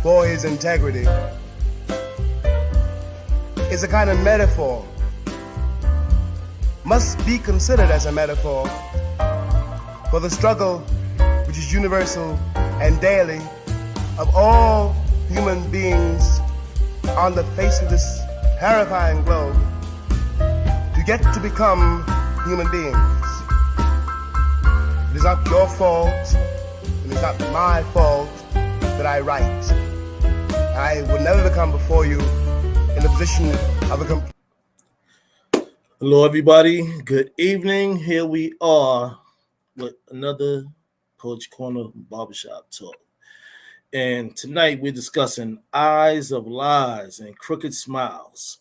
for his integrity is a kind of metaphor, must be considered as a metaphor for the struggle which is universal and daily of all human beings on the face of this terrifying globe to get to become human beings. It is not your fault, it is not my fault that I write. I will never become before you in the position of a Hello, everybody. Good evening. Here we are with another Poetry Corner Barbershop Talk. And tonight we're discussing eyes of lies and crooked smiles.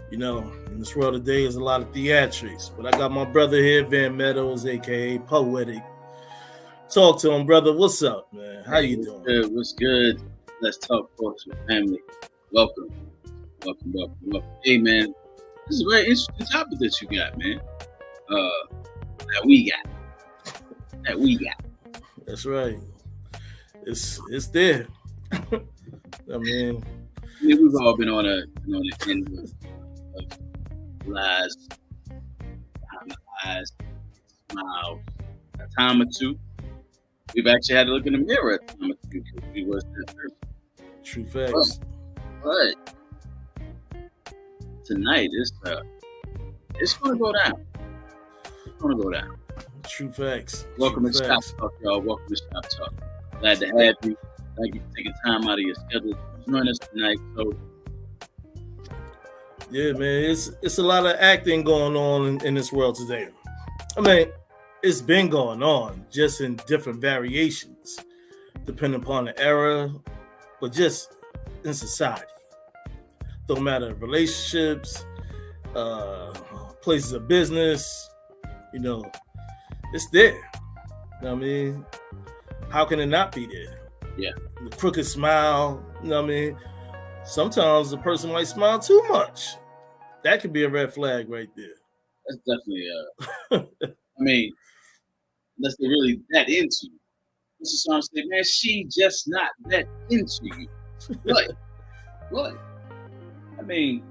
You know, in this world today, there's a lot of theatrics, but I got my brother here, Van Meadows, aka Poetic. Talk to him, brother. What's up, man? How you doing? Good. What's good? Let's talk poetry, family. Welcome. Hey, man, this is a very interesting topic that you got, man. That we got. That's right. It's there. I mean, we've all been on the end of lies, behind the eyes, smiles. A time or two, we've actually had to look in the mirror a time or two because we was that person. True facts. But tonight it's gonna go down. It's gonna go down. True facts. Welcome to Shop Talk, y'all. Welcome to Shop Talk. Glad to have you. Thank you for taking time out of your schedule to join us tonight. So, yeah, man, it's a lot of acting going on in this world today. I mean, it's been going on, just in different variations, depending upon the era, but just in society. Don't matter relationships, places of business, you know, it's there. You know what I mean? How can it not be there? Yeah. The crooked smile, you know what I mean? Sometimes the person might smile too much. That could be a red flag right there. That's definitely I mean, unless they're really that into you. This is what I'm saying, man, she just not that into you. What? I mean,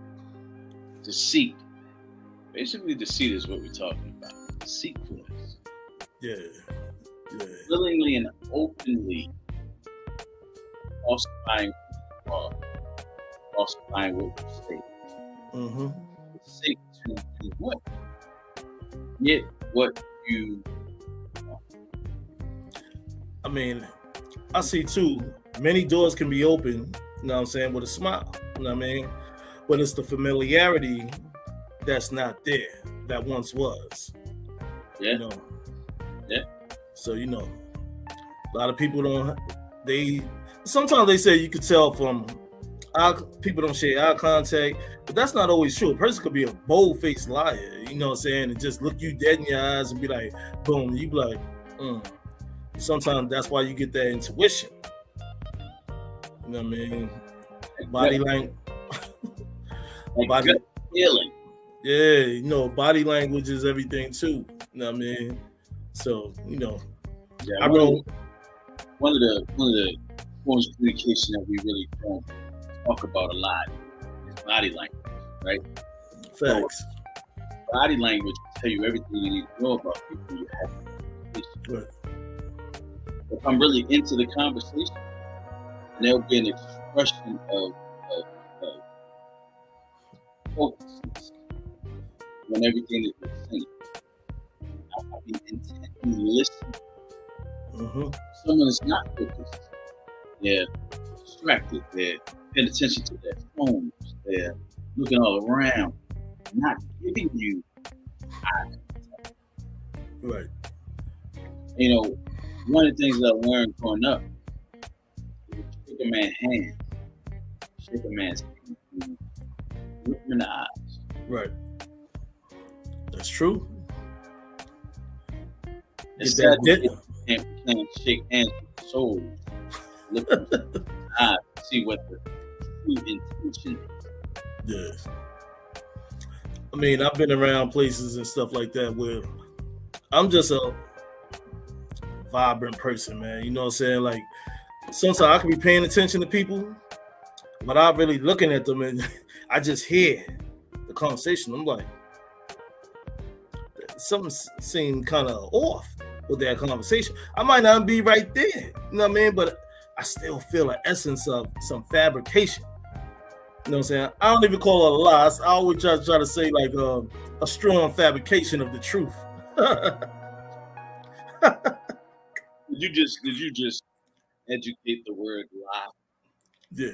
deceit. Basically, deceit is what we're talking about. Deceitfulness. Yeah. Willingly and openly falsifying what you say. Mm-hmm. Seek to do what? Get what you want. I mean, I see too, many doors can be opened, you know what I'm saying, with a smile. You know what I mean? But it's the familiarity that's not there that once was. Yeah. You know? Yeah. So, you know, a lot of people sometimes they say you could tell from people don't share eye contact, but that's not always true. A person could be a bold-faced liar, you know what I'm saying, and just look you dead in your eyes and be like, boom, you be like, Sometimes that's why you get that intuition. You know what I mean? Body language. Body feeling. Yeah, you know, body language is everything too. You know what I mean? So, you know, yeah, I wrote one of the forms of communication that we really don't talk about a lot is body language, right? Facts. So, body language will tell you everything you need to know about people you have. Right. If I'm really into the conversation, and there'll be an expression of focus when everything is the same. I'll be intently listening. Mm-hmm. Someone is not focused. They're distracted. They're paying attention to their phones. They're looking all around, not giving you eye contact. Right. You know, one of the things that I learned growing up is shake a man's hand. Shake a man's hand. Look him in the eyes. Right. That's true. It's sad that we can't shake hands with the soul. Look in the eyes to see what the true intention is. Yeah. I mean, I've been around places and stuff like that where I'm just a vibrant person, man. You know what I'm saying? Like, sometimes I can be paying attention to people, but I'm really looking at them and I just hear the conversation. I'm like, something seemed kind of off with that conversation. I might not be right there, you know what I mean? But I still feel an essence of some fabrication. You know what I'm saying? I don't even call it a lie. I always try to say like a strong fabrication of the truth. Did you just educate the word lie? Yeah.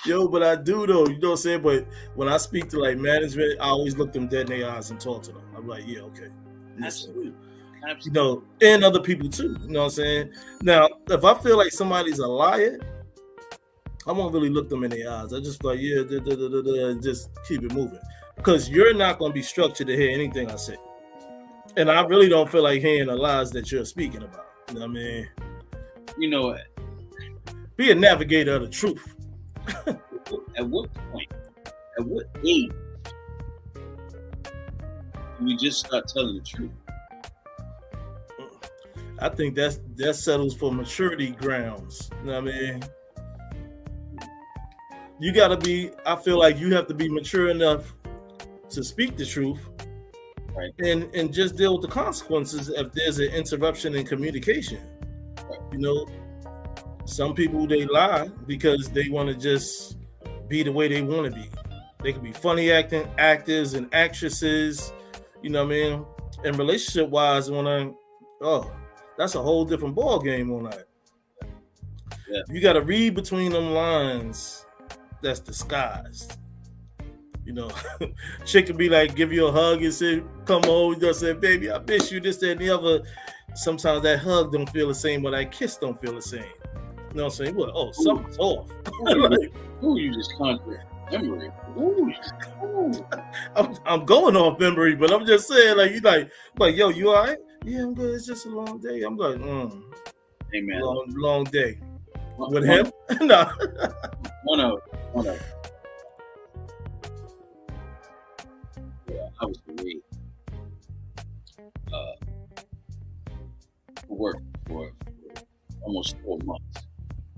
Yo, but I do though, you know what I'm saying? But when I speak to like management, I always look them dead in their eyes and talk to them. I'm like, yeah, okay. Absolutely. You know, and other people too. You know what I'm saying? Now, if I feel like somebody's a liar, I won't really look them in their eyes. I just like, yeah, just keep it moving. Because you're not going to be structured to hear anything I say. And I really don't feel like hearing the lies that you're speaking about. You know what I mean? You know, be a navigator of the truth. At what point, at what age do we just start telling the truth? I think that settles for maturity grounds. You know what I mean? You gotta be, I feel like you have to be mature enough to speak the truth, right? And just deal with the consequences if there's an interruption in communication. Right. You know, some people, they lie because they want to just be the way they want to be. They can be funny actors and actresses, you know what I mean? And relationship wise, that's a whole different ball game on that. Yeah. You got to read between them lines that's disguised. You know, chick could be like, give you a hug and say, come on, you say, baby, I miss you, this, that, and the other. Sometimes that hug don't feel the same, but that kiss don't feel the same. You know what I'm saying? What? Oh, something's off. Ooh, you just conquered memory. Ooh. I'm going off memory, but I'm just saying, like, you like, yo, you all right? Yeah, I'm good. It's just a long day. I'm like, hey man, long day. With him? No. One of. Yeah, I was away for work for almost 4 months.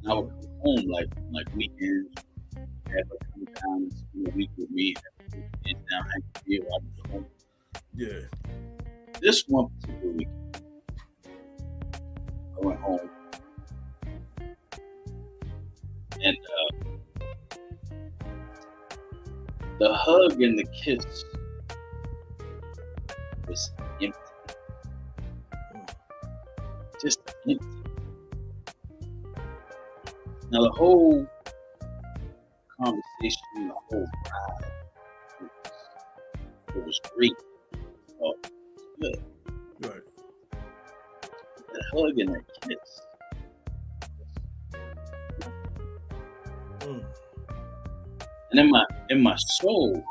And I would come home like weekends, have her come down and spend a week with me, and down I could feel I was home. Yeah. This one particular week, I went home and the hug and the kiss was empty. Just empty. Now the whole conversation, the whole ride, it was great. Oh, good. Right. That hug and that kiss. And in my soul,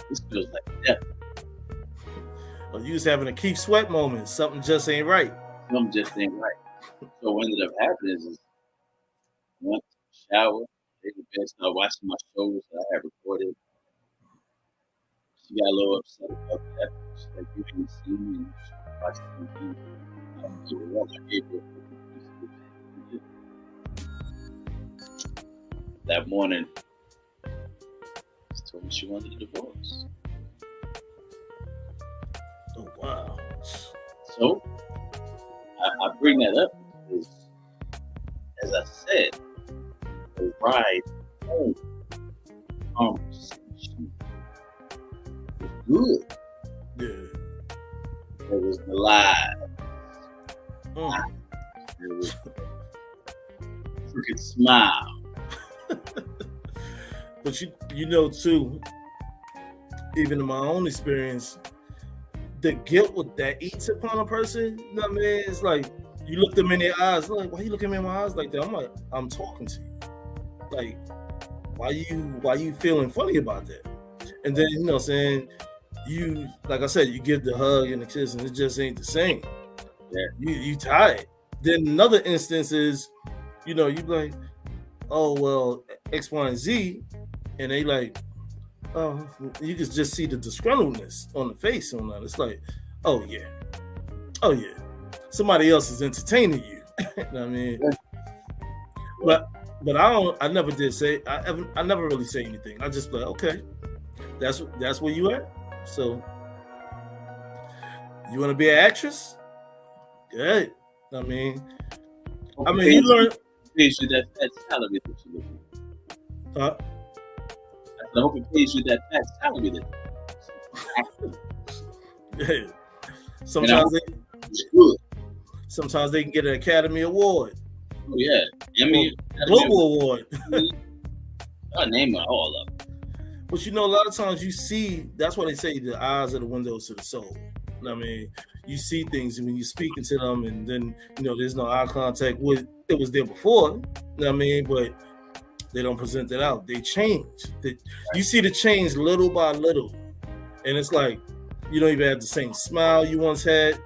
this feels like death. Well, you was having a Keith Sweat moment. Something just ain't right. Something just ain't right. So what ended up happening is I went to the shower, take the bed, started watching my shows that I had recorded. She got a little upset about that. She's like, you didn't see me, and she watched TV. I gave her that morning, she told me she wanted a divorce. Oh, wow. So, I bring that up because, as I said, the ride home conversation was good. Yeah. There was the lies. There was freaking smile. But you know too, even in my own experience, the guilt that eats upon a person, you know what I mean? It's like you look them in their eyes, like, why you looking me in my eyes like that? I'm like, I'm talking to you. Like, why you feeling funny about that? And then, you know what I'm saying, you, like I said, you give the hug and the kiss and it just ain't the same. Yeah. You tired. Then another instance is, you know, you be like, oh, well, X, Y, and Z, and they like, oh, you can just see the disgruntledness on the face on that. It's like, oh yeah, Oh yeah, somebody else is entertaining you. You know what I mean? But I never did say I never really say anything. I just like, okay, that's where you at. So you want to be an actress? Good. I mean you learn. Pays you that fat salary that you live in. Huh? I hope it pays you that fat salary that. Yeah. Sometimes they can get an Academy Award. Oh yeah, Emmy, Global Award. I name it all of them. But a lot of times you see, that's why they say the eyes are the windows to the soul. I mean, you see things when you're speaking to them, and then there's no eye contact with it was there before. I mean, but they don't present it out. They change. You see the change little by little, and it's like you don't even have the same smile you once had,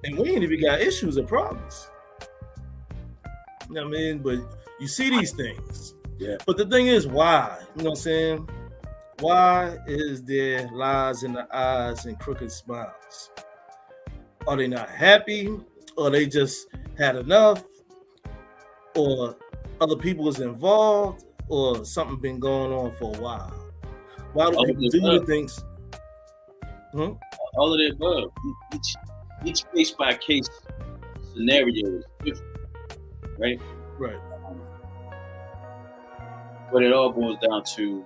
and we ain't even got issues or problems. You know what I mean? But you see these things. Yeah. But the thing is, why? You know what I'm saying? Why is there lies in the eyes and crooked smiles? Are they not happy? Or they just had enough? Or other people is involved? Or something been going on for a while? Why do people do the things? All of the above. Each case by case scenario is different, right? Right. But it all boils down to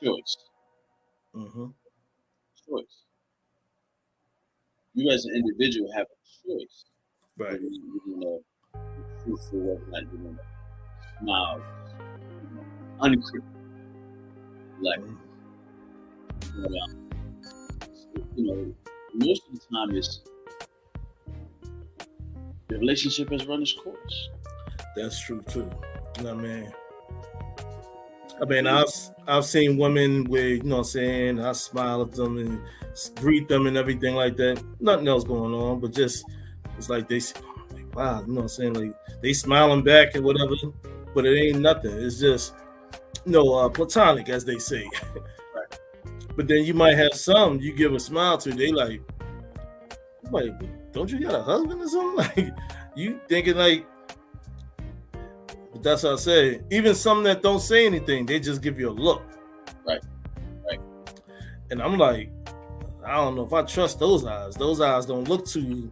choice. Mm-hmm. Choice. You as an individual have a choice. Right. You're going to be truthful, whether or not you're going to smile, uncrypted. Like, most of the time it's the relationship has run its course. That's true too. You know what I mean? I've seen women where, what I'm saying, I smile at them and greet them and everything like that. Nothing else going on, but just it's like they like, wow, you know what I'm saying? Like they smiling back and whatever, but it ain't nothing. It's just platonic, as they say. Right. But then you might have some you give a smile to, they like, don't you got a husband or something? Like you thinking like. But that's what I say. Even some that don't say anything, they just give you a look. Right. And I'm like, I don't know if I trust those eyes. Those eyes don't look too.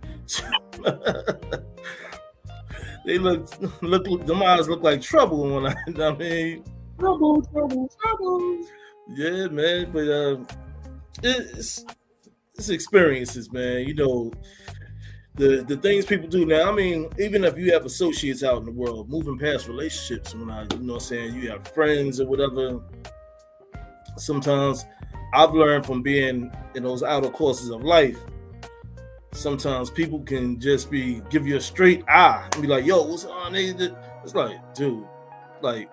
They look. Them eyes look like trouble when I mean. Trouble. Yeah, man. But it's experiences, man. The things people do now. I mean, even if you have associates out in the world, moving past relationships, when you have friends or whatever. Sometimes I've learned from being in those outer courses of life. Sometimes people can just give you a straight eye and be like, "Yo, what's on?" It's like, dude, like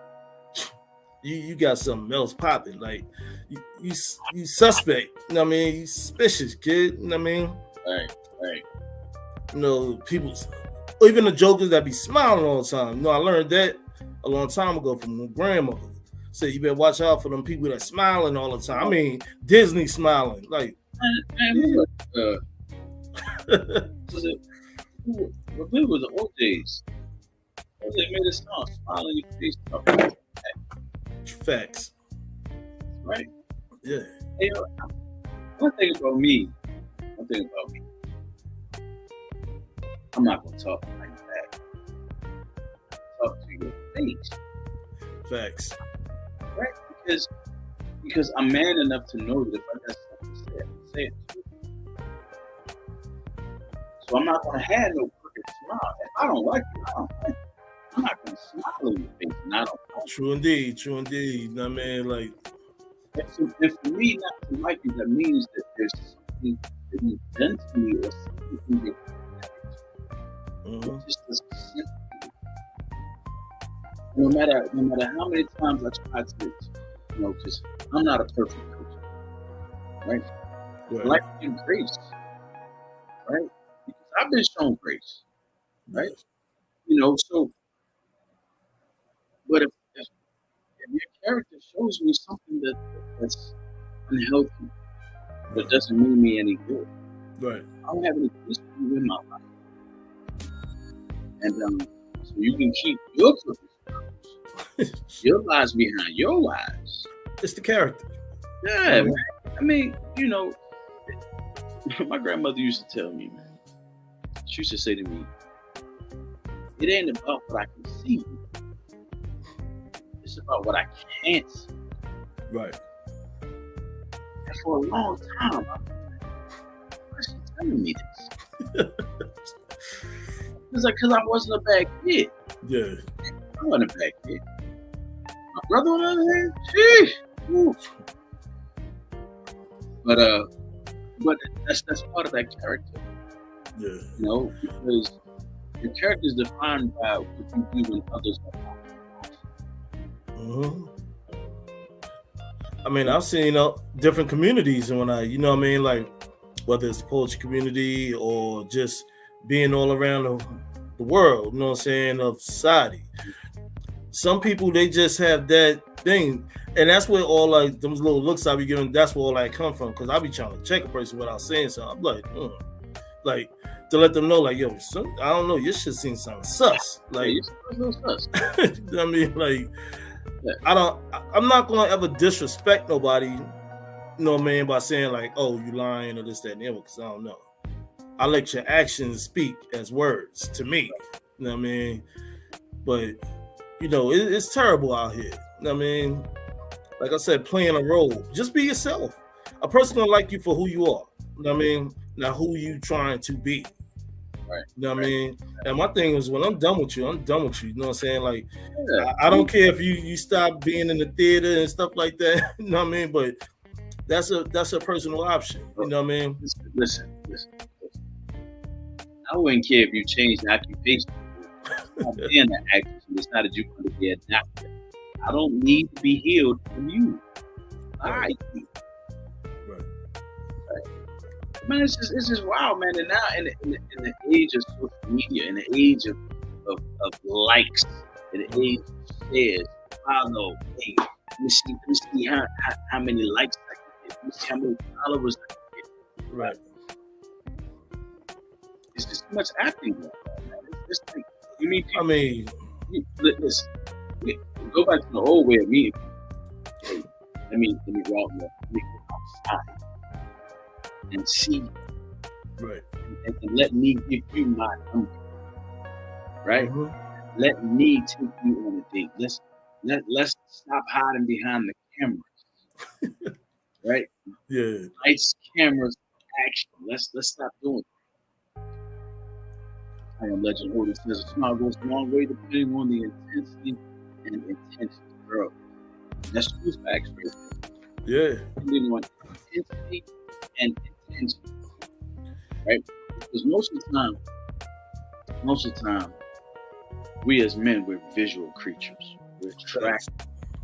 you got something else popping. Like you suspect. You know what I mean? You suspicious, kid. You know what I mean? Right. People, even the jokers that be smiling all the time. I learned that a long time ago from my grandmother. Said you better watch out for them people that smiling all the time. I mean, Disney smiling. Like, Remember the old days? They made a song, smile in your face. Facts. Right? Yeah. Hey, one thing about me, I'm not gonna talk like that. Talk to your face. Facts. Right? Because I'm man enough to know that if I got something to say, I can say it to you. So I'm not gonna have no crooked smile. If I don't like you, I don't like you. I'm not gonna smile in your face, and I don't like True indeed. You know what I mean? Like, if for me not to like you, that means that there's something that you've done to me or something that just doesn't sit with me. No matter how many times I try to, just I'm not a perfect person, right? I like to give grace, right? Because I've been shown grace, right? So, but if your character shows me something that's unhealthy, but doesn't mean me any good, Right. I don't have any peace for you in my life. And so you can keep your purpose, your lies behind your lies. It's the character. Yeah, man. I mean, my grandmother used to tell me, man. She used to say to me, "It ain't about what I can see. It's about what I can't see." Right. And for a long time, I was like, why is she telling me this? Because I wasn't a bad kid. Yeah. I wasn't a bad kid. My brother, on the other hand, sheesh. Woo. But that's part of that character. Yeah. Because your character is defined by what you do when others are not. Mm-hmm. I mean, I've seen different communities when like whether it's the poetry community or just being all around the world, you know what I'm saying, of society. Some people, they just have that thing, and that's where all like those little looks I be giving, that's where all that come from, because I be trying to check a person without saying something. I'm like to let them know, like, yo, I don't know, your shit seems something sus. Like, sus. I mean, like, I'm not gonna ever disrespect nobody, you know what I mean, by saying like, oh, you lying or this, that, and the other, because I don't know. I let your actions speak as words to me, you know what I mean? But, it's terrible out here, you know what I mean? Like I said, playing a role. Just be yourself. A person gonna like you for who you are, you know what I mean? Not who you trying to be. Right. You know what I mean? And my thing is, when I'm done with you, I'm done with you. You know what I'm saying? Like, I don't care if you stop being in the theater and stuff like that. You know what I mean? But that's a personal option. You know what I mean? Listen. I wouldn't care if you changed the occupation. I'm being an actress and decided you're going to be a doctor. I don't need to be healed from you. Right. Man, it's just wild, man. And now in the age of social media, in the age of likes, in the age of shares, follow, hey, let me see how many likes I can get. Let me see how many followers I can get. Right. It's just too much acting going on, man. It's like, you mean people, listen, go back to the old way of meeting people. Hey, let me go outside and see, right, and let me give you my number, right? Mm-hmm. Let me take you on a date. Let's stop hiding behind the cameras, right? Yeah, Lights, cameras, action. Let's stop doing it. I am Legend Holden says a smile goes a long way depending on the intensity and intention, bro. That's true facts, right? Yeah. Depending on intensity and intention, right? Because most of the time, we as men, we're visual creatures.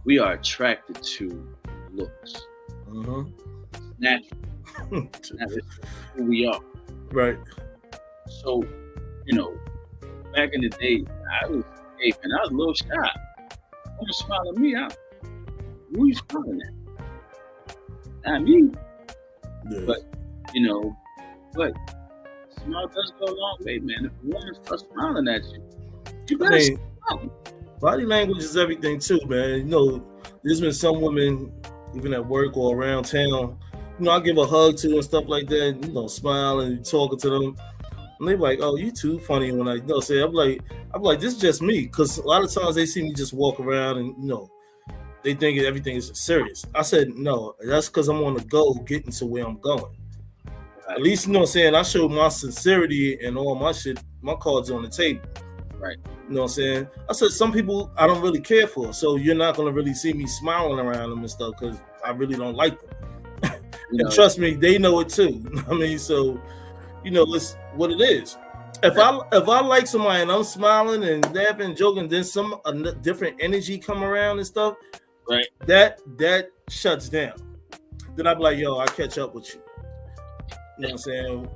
We are attracted to looks. Mm-hmm. It's natural. That's who we are. Right. So, back in the day, I was a little shy. Don't smile at me. Who you smiling at? Not me. Yeah. But, smile does go a long way, man. If a woman starts smiling at you, you better smile. Body language is everything too, man. There's been some women, even at work or around town, I give a hug to and stuff like that, smile and talking to them. And they're like, oh, you too funny when I say. I'm like, this is just me. Because a lot of times they see me just walk around and, they think everything is serious. I said, no, that's because I'm on the go getting to where I'm going. At least, I show my sincerity and all my shit, my cards on the table. Right. You know what I'm saying? I said, some people I don't really care for. So you're not going to really see me smiling around them and stuff because I really don't like them. And trust me, they know it too. I mean, so... it's what it is. If I like somebody and I'm smiling and laughing and joking, then some different energy come around and stuff, right? That shuts down. Then I'll be like, yo, I catch up with you. You know what I'm saying?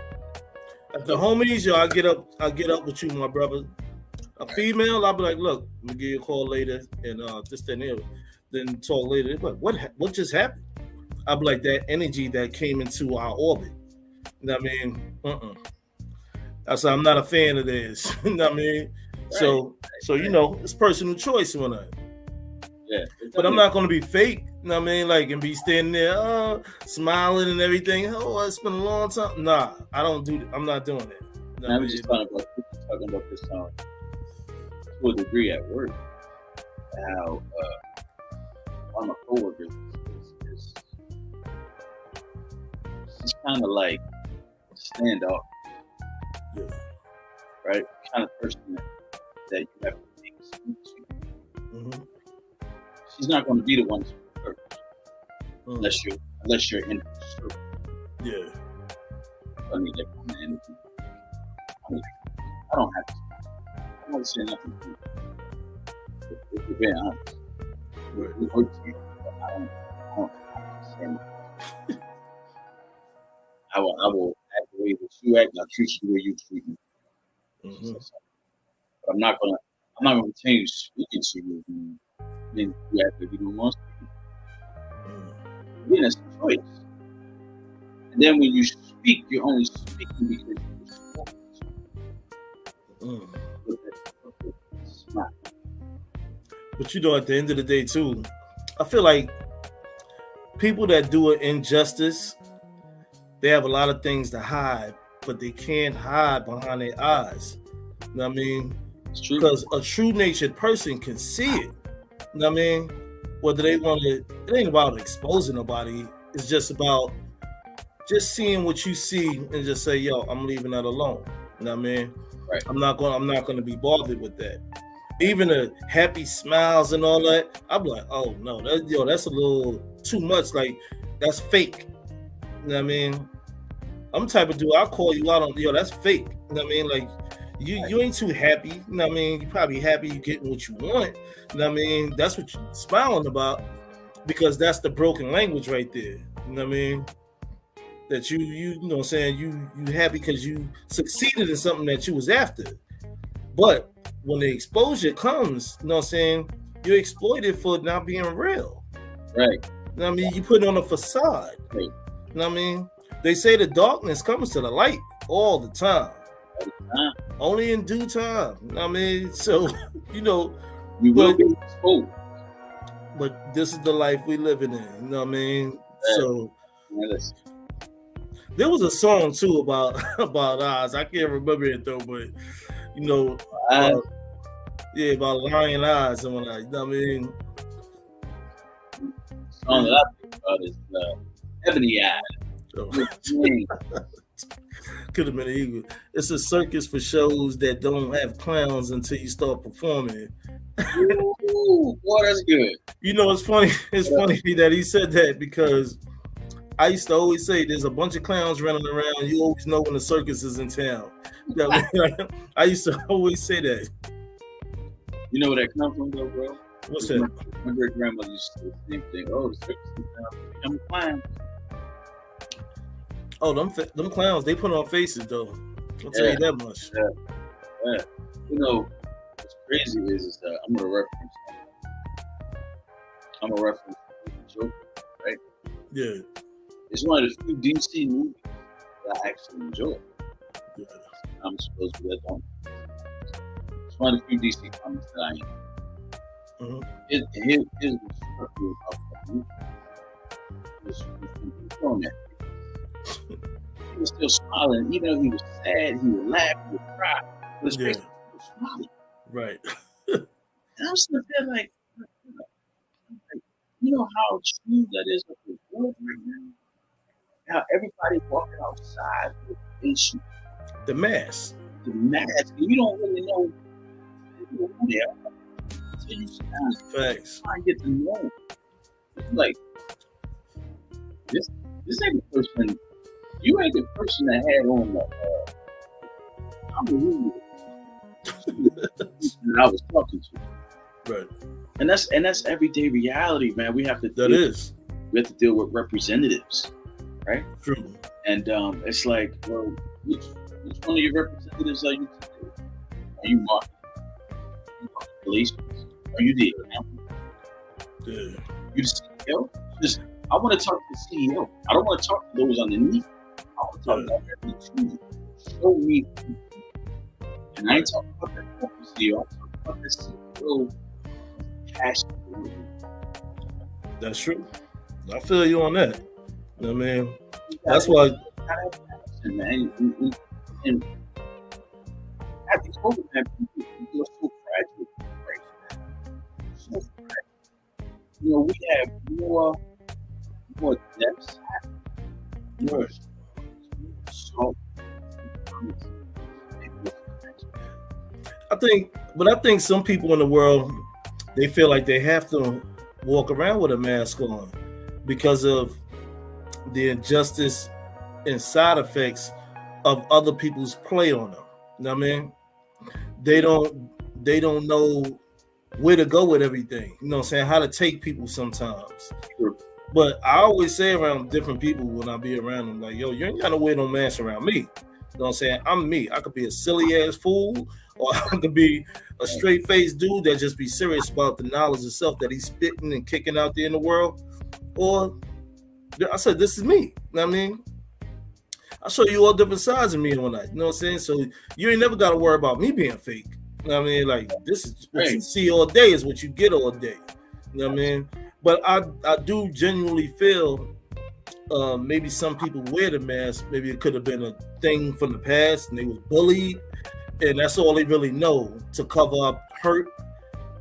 If the homies, yo, I get up with you, my brother. A female, I'll be like, look, I'm gonna give you a call later and this, that, and the other. Then talk later. They're like, what just happened? I'll be like, that energy that came into our orbit. You know what I mean? That's why I'm not a fan of this. You know what I mean? So you know, it's personal choice when I. Yeah. But I'm not gonna be fake. You know what I mean? Like, and be standing there, smiling and everything. Oh, it's been a long time. Nah, I don't do. I'm not doing it. You know I'm just talking about this to a degree at work. How one of my coworkers is she's kind of like standoff, right? Kind of person that you have to take a speak to. Mm-hmm. She's not going to be the one to hurt unless you're in her circle. Yeah. I need that kind of energy. I don't have to. I don't say nothing to you. If you're being honest, it hurts you, but I don't have to say anything. I will act the way that you act, and I'll treat you the way you treat me. Mm-hmm. But I'm not gonna continue speaking to you and then you act like you don't want to. Then it's a choice. And then when you speak, you're only speaking because you're spoken to. But you know, at the end of the day, too, I feel like people that do an injustice, they have a lot of things to hide, but they can't hide behind their eyes. You know what I mean? It's true. Because a true natured person can see it. You know what I mean? Whether they want to, it ain't about exposing nobody. It's just about just seeing what you see and just say, yo, I'm leaving that alone. You know what I mean? Right. I'm not gonna be bothered with that. Even the happy smiles and all that, I'm like, oh no, that's a little too much. Like, that's fake. You know what I mean? I'm the type of dude, I'll call you out on, that's fake. You know what I mean? Like, you ain't too happy. You know what I mean? You're probably happy you're getting what you want. You know what I mean? That's what you're smiling about, because that's the broken language right there. You know what I mean? That you know what I'm saying, you happy because you succeeded in something that you was after. But when the exposure comes, you know what I'm saying, you're exploited for not being real. Right. You know what I mean? You put on a facade. Right. You know what I mean? They say the darkness comes to the light all the time. Only in due time. You know what I mean? So, you know, you will be exposed. But this is the life we living in. You know what I mean? Yeah. So there was a song too about Oz. I can't remember it though, but you know, about lion eyes and whatnot. You know what I mean? The song that I think about is Ebony Eyes. Could have been an eagle. It's a circus for shows that don't have clowns until you start performing. Ooh, boy, that's good. You know, it's funny. It's funny that he said that, because I used to always say there's a bunch of clowns running around. You always know when the circus is in town. I used to always say that. You know where that comes from, though, bro? What's that? My great grandmother used to say the same thing. Oh, the circus is in town. I'm a clown. Oh, them clowns, they put on faces, though. I'll tell you that much. Yeah. You know, what's crazy is I'm going to reference Joker, right? Yeah. It's one of the few DC movies that I actually enjoy. Yeah. I'm supposed to let on. It's one of the few DC comics that I enjoy. His structure of the movie was on that. He was still smiling, even though he was sad. He would laugh, he would cry. But his face was smiling. Right. And I'm sitting there like, you know how true that is of the world right now? How everybody walking outside with issues. The mask. And you don't really know who they are until you sit down. Facts. I get to know them. It's like, this ain't the person. You ain't the person that had on the I'm the who that I was talking to. Right. And that's everyday reality, man. We have to we have to deal with representatives, right? True. And it's like, well, which one of your representatives are you today? Are you marketing? Are you relations? Are you the accountant? Yeah. You the CEO? I want to talk to the CEO. I don't want to talk to those underneath. I'm talking about that to show me. And I ain't talking about that prophecy. I'm talking about this real passion. That's true. I feel you on that. You know what I mean? That's why. And at the COVID, man, people are so fragile. Right? So fragile. You know, we have more depths, more salt. I think some people in the world, they feel like they have to walk around with a mask on because of the injustice and side effects of other people's play on them. You know what I mean? They don't know where to go with everything. You know what I'm saying? How to take people sometimes. Sure. But I always say around different people when I be around them, like, yo, you ain't got to wear no mask around me. You know what I'm saying? I'm me. I could be a silly ass fool, or I could be a straight faced dude that just be serious about the knowledge of self that he's spitting and kicking out there in the world. Or I said, this is me. You know what I mean? I'll show you all different sides of me one night. You know what I'm saying? So you ain't never got to worry about me being fake. You know what I mean? Like, this is what you see all day is what you get all day. You know what I mean? But I do genuinely feel maybe some people wear the mask. Maybe it could have been a thing from the past and they was bullied. And that's all they really know, to cover up hurt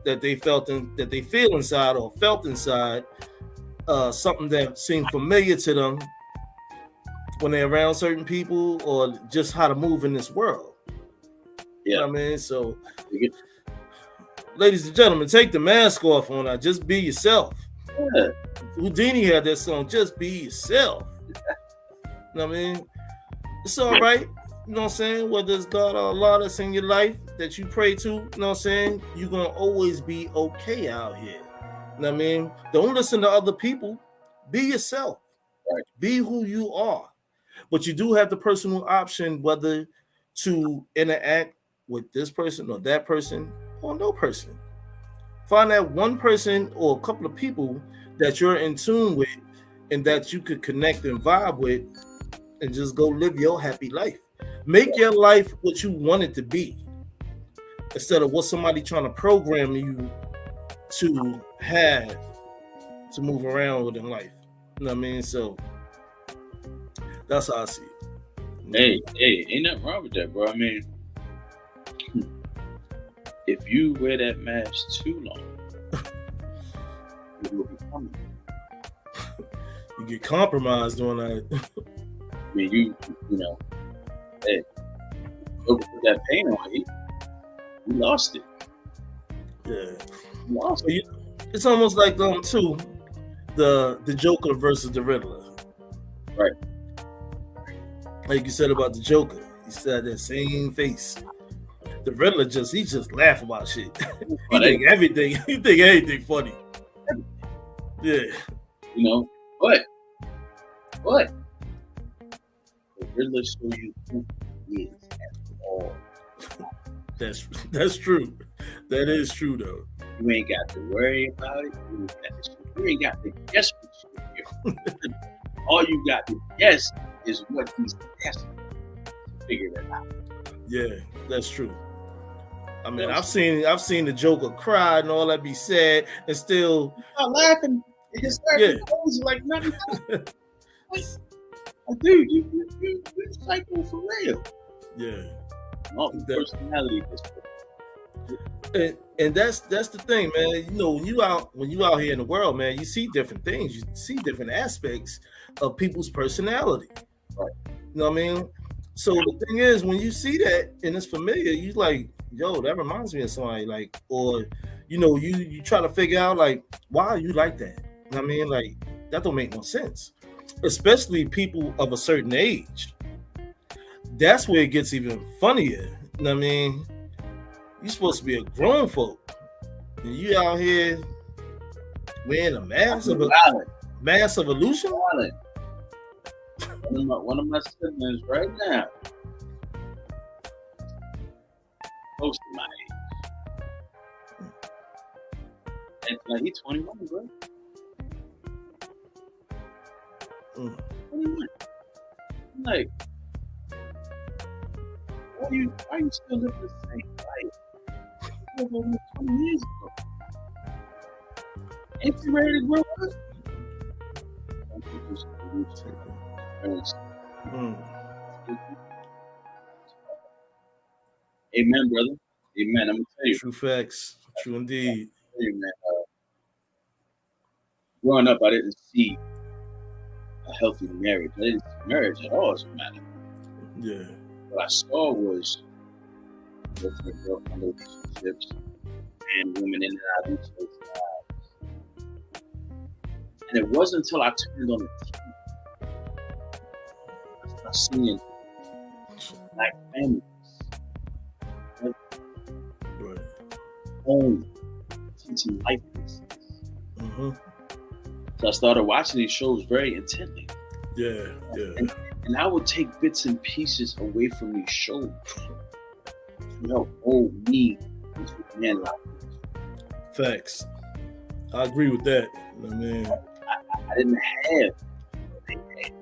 that they felt that they feel inside or felt inside, something that seemed familiar to them when they're around certain people, or just how to move in this world. Yeah. You know what I mean? So, ladies and gentlemen, take the mask off on that. Just be yourself. Yeah. Houdini had that song, just be yourself. You know what I mean? It's all right. You know what I'm saying? Whether it's God or Allah that's in your life that you pray to, you know what I'm saying? You're going to always be okay out here. You know what I mean? Don't listen to other people. Be yourself. Right. Be who you are. But you do have the personal option whether to interact with this person or that person or no person. Find that one person or a couple of people that you're in tune with and that you could connect and vibe with, and just go live your happy life. Make your life what you want it to be, instead of what somebody trying to program you to have to move around with in life. You know what I mean? So that's how I see it. Hey, ain't nothing wrong with that, bro. I mean, if you wear that mask too long, it will become. You get compromised doing that. I mean, you know, hey, look at that paint on you. You lost it. Yeah, You lost it. It's almost like too, the Joker versus the Riddler. Right. Like you said about the Joker, he said that same face. The Riddler he just laugh about shit. He think anything funny. Yeah. You know, but the Riddler show you who he is at all. That's true. That is true though. You ain't got to worry about it. You ain't got to guess what you're here. All you got to guess is what he's guessing. Figure that out. Yeah, that's true. I mean, I've seen the Joker cry and all that, be sad, and still laughing. His crazy like nothing. Like, dude, you psycho for real. Yeah. Personality. And that's the thing, man. You know, when you out here in the world, man, you see different things. You see different aspects of people's personality. Right. You know what I mean? So the thing is, when you see that and it's familiar, you like, yo, that reminds me of somebody. Like, or you know, you try to figure out like, why are you like that? You know what I mean? Like, that don't make no sense. Especially people of a certain age. That's where it gets even funnier. You know what I mean? You're supposed to be a grown folk. And you out here wearing a mask of illusion? One of my siblings right now, close to my age. And like he's 21, bro. 21. I'm like, why you still living the same life? Over 20 years ago. Ain't you ready to grow up? Amen, brother. Amen. I'm gonna tell you. True facts. True indeed. Man, growing up, I didn't see a healthy marriage. I didn't see marriage at all as a matter. Yeah. What I saw was boyfriend girlfriend relationships and women in and out of each other's lives. And it wasn't until I turned on the TV I started seeing black families. Right. Home teaching life lessons. So I started watching these shows very intently. Yeah. And I would take bits and pieces away from these shows to help mold me into a man like this. Facts. I agree with that. I mean, I didn't have what they had.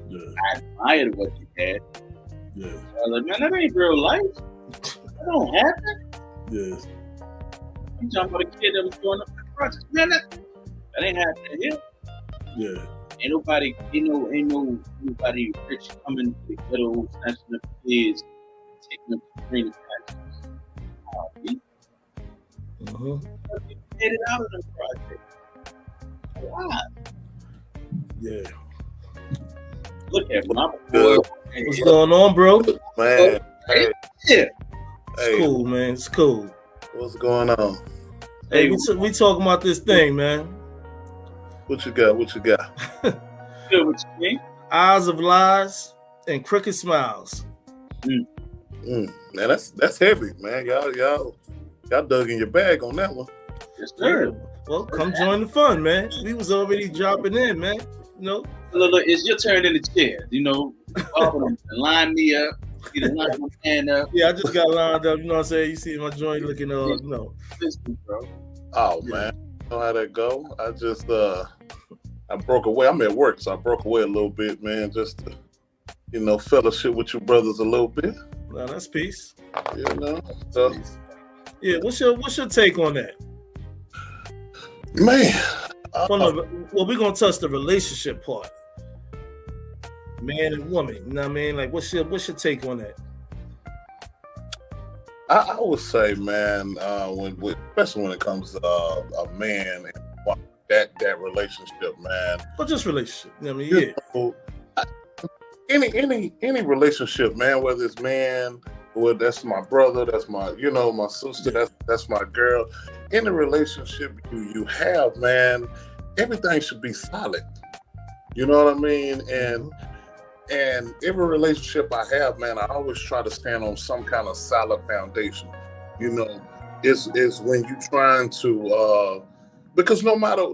Yeah. I admired what you had. Yeah. So I was like, man, that ain't real life. That don't happen. Yeah. I'm talking about a kid that was growing up in the projects. Man, that ain't happening here. Yeah. Ain't nobody rich coming to the ghetto, snatching up kids, taking them to training packages. Get it out of the project. Why? Yeah. Look at my boy. What's going on, bro? Man. Hey. Yeah. It's cool, man. It's cool. What's going on? Hey, we talking about this thing, man. What you got? Good with you, man. Eyes of lies and crooked smiles. Man, that's heavy, man. Y'all dug in your bag on that one. Yes, sir. Well, come join the fun, man. We was already dropping in, man. You know. Look, it's your turn in the chair. You know, line me up. You know, line my hand up. Yeah, I just got lined up. You know what I'm saying? You see my joint looking, no. Listen, bro. Oh man, you know how that go? I just I broke away. I'm at work, so I broke away a little bit, man, just to, fellowship with you brothers a little bit. Well, that's peace. So, yeah, what's your take on that? Man. Well, we're gonna touch the relationship part. Man and woman. You know what I mean? Like what's your take on that? I would say, man, especially when it comes to a man and that relationship, man. But just relationship. You know what I mean? Yeah. Any relationship, man, whether it's man, or that's my brother, that's my, my sister, that's my girl. Any relationship you have, man, everything should be solid. You know what I mean? And every relationship I have, man, I always try to stand on some kind of solid foundation. Is when you trying to because no matter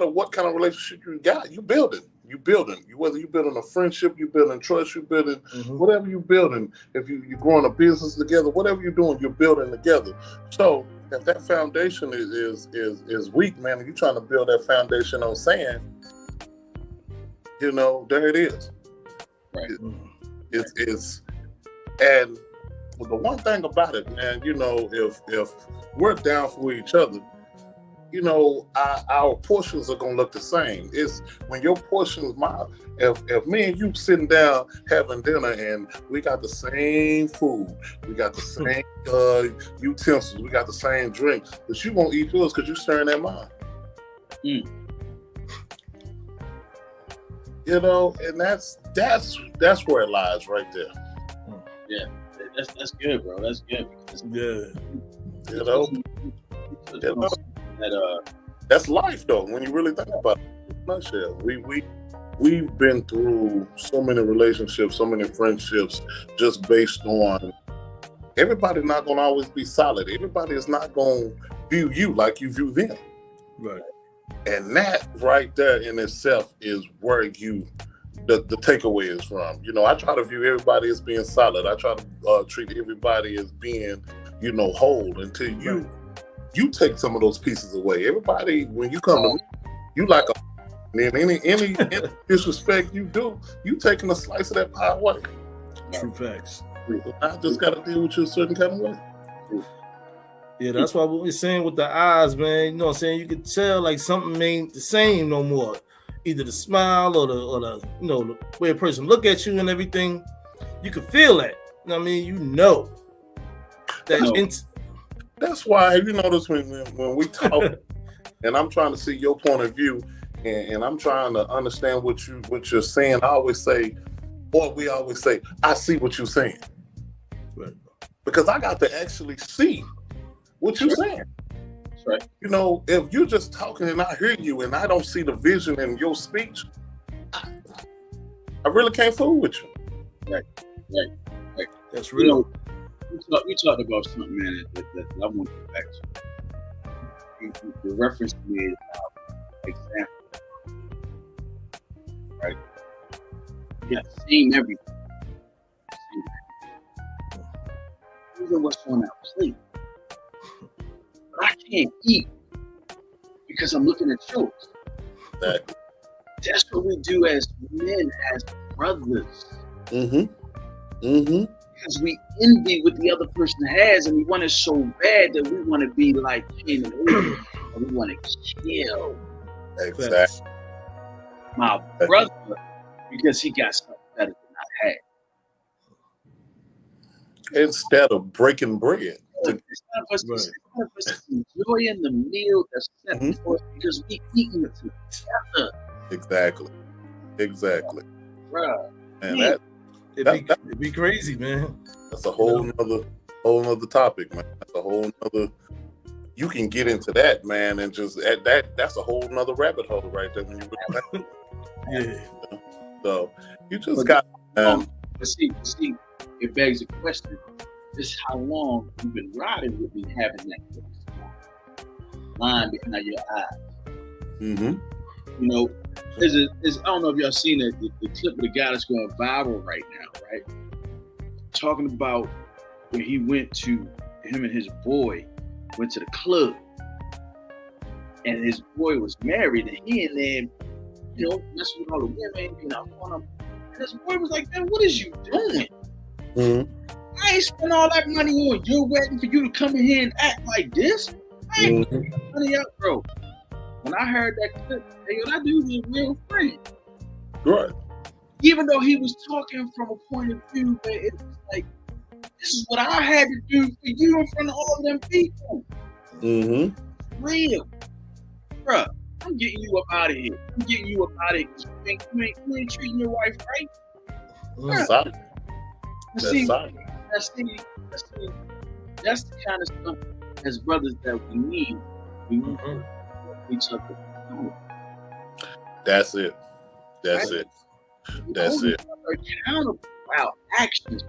what kind of relationship you got, you building. Whether you building a friendship, you building trust, you building whatever you building. If you're growing a business together, whatever you're doing, you're building together. So if that foundation is weak, man, and you're trying to build that foundation on sand, there it is. Right. It's and the one thing about it, man, if we're down for each other, our portions are gonna look the same. It's when your portions, if me and you sitting down having dinner and we got the same food, we got the same utensils, we got the same drinks, but you won't eat yours because you're staring at mine. And that's where it lies right there. Yeah, that's good, bro. That's good. That's life, though. When you really think about it, in a nutshell, we've been through so many relationships, so many friendships, just based on everybody not gonna always be solid. Everybody is not gonna view you like you view them. Right. And that right there in itself is where the takeaway is from. I try to view everybody as being solid. I try to treat everybody as being, whole until you take some of those pieces away. Everybody, when you come to me, you like And then any disrespect you do, you taking a slice of that pie away. True facts. I just got to deal with you a certain kind of way. Yeah, that's why what we're saying with the eyes, man. You know what I'm saying? You can tell like something ain't the same no more. Either the smile or the the way a person look at you and everything. You can feel that. You know what I mean? You know. That's why you notice when we talk and I'm trying to see your point of view and I'm trying to understand what you're saying, we always say, I see what you're saying. Right. Because I got to actually see what you're saying. That's right. You know, if you're just talking and I hear you and I don't see the vision in your speech, I really can't fool with you. Right. That's real. We talked about something, man, that I want to get back to. The reference to me is example. Right? You got the same everything. Even what's on our plate. But I can't eat because I'm looking at yours. Exactly. That's what we do as men, as brothers. Because we envy what the other person has, and we want it so bad that we want to be like Cain and Abel, and we want to kill Exactly. my brother because he got something better than I had. Instead of breaking bread. Instead of us enjoying the meal that's set before us because we eating it together. Exactly. Bruh. And It'd be crazy, man. that's a whole nother topic, man. That's a whole nother. You can get into that, man, and just that's a whole nother rabbit hole right there. When you Yeah. So you just got. But see, it begs the question: this how long you've been riding with me having that line behind your eyes? Mm-hmm. You know, I don't know if y'all seen the clip of the guy that's going viral right now, right? Talking about when he went to him and his boy went to the club, and his boy was married, and he and them, messing with all the women, on him. And his boy was like, "Man, what is you doing? Mm-hmm. I ain't spent all that money on your wedding for you to come in here and act like this. I ain't putting that money up, bro." When I heard that clip, that dude was a real friend. Right. Even though he was talking from a point of view where it was like, this is what I had to do for you in front of all of them people. Mm-hmm. Real. Bruh, I'm getting you up out of here. I'm getting you up out of here because you ain't treating your wife right. That's solid. That's the kind of stuff as brothers that we need. We need each other. That's it. Accountable for our actions.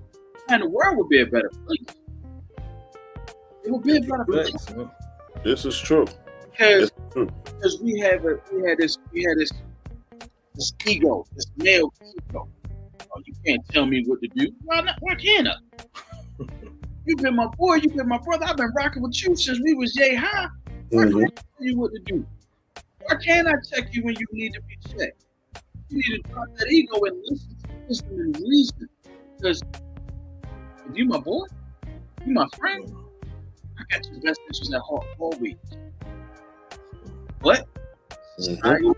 And the world would be a better place. It would be a better place. This is true. Because we had this ego, this male ego. Oh, you can't tell me what to do. Why not? Why can't I? You've been my boy. You've been my brother. I've been rocking with you since we was yay high. Why can't I tell you what to do? Why can't I check you when you need to be checked? You need to drop that ego and listen and reason. Because if you my boy, you my friend, I got your best interests at heart always. But society,